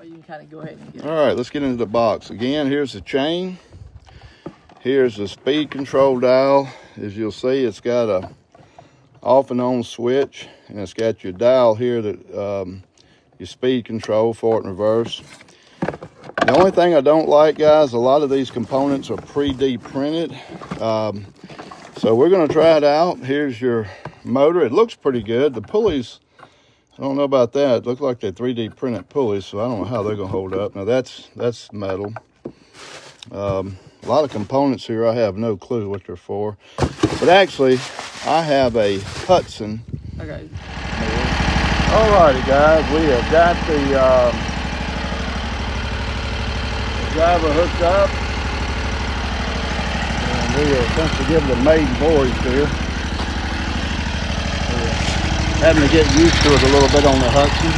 you can kind of go ahead and get it. All right, let's get into the box. Again, here's the chain. Here's the speed control dial. As you'll see, it's got a off and on switch, and it's got your dial here that your speed control, forward and reverse. The only thing I don't like, guys, a lot of these components are pre-D printed. So we're gonna try it out. Here's your motor. It looks pretty good. The pulleys, I don't know about that. It look like they're 3D printed pulleys, so I don't know how they're gonna hold up. Now that's metal. A lot of components here, I have no clue what they're for. But actually, I have a Hudson. Okay. Alrighty, guys, we have got the driver hooked up. And we are essentially giving the maiden voyage here. We're having to get used to it a little bit on the Hudson.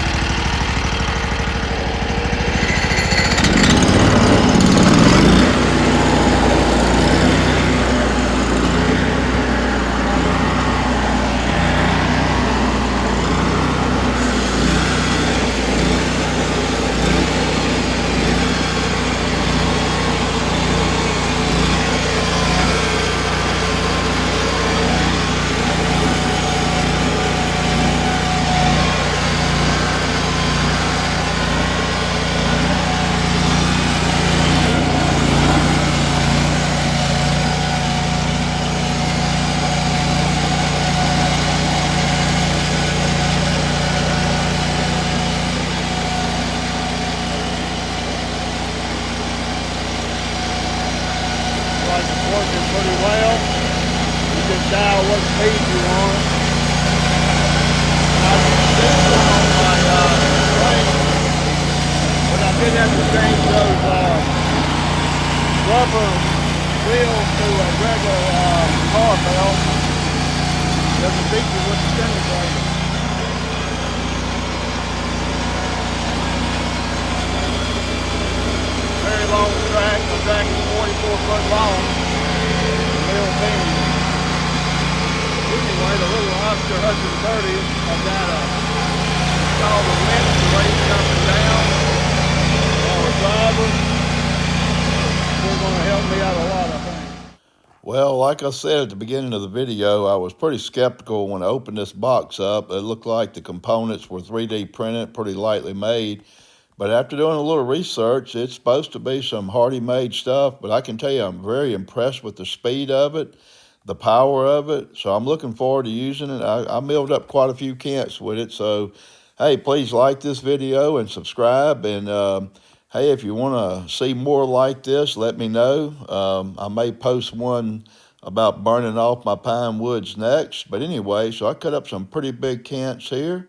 Working pretty well. You can dial what speed you want. I did one on my train, but I did have to change those rubber wheels to a regular car belt. Doesn't beat you with the disintegrator. Very long track. The track is 44 foot long. Anyway, the little Oscar Hudson 30, I've got all the winch racing up and down. The driver, they're going to help me out a lot, I think. Well, like I said at the beginning of the video, I was pretty skeptical when I opened this box up. It looked like the components were 3D printed, pretty lightly made. But after doing a little research, it's supposed to be some hardy made stuff, but I can tell you I'm very impressed with the speed of it, the power of it. So I'm looking forward to using it. I milled up quite a few cants with it. So, hey, please like this video and subscribe. And, hey, if you want to see more like this, let me know. I may post one about burning off my pine woods next. But anyway, so I cut up some pretty big cants here.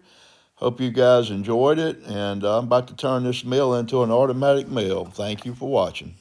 Hope you guys enjoyed it, and I'm about to turn this mill into an automatic mill. Thank you for watching.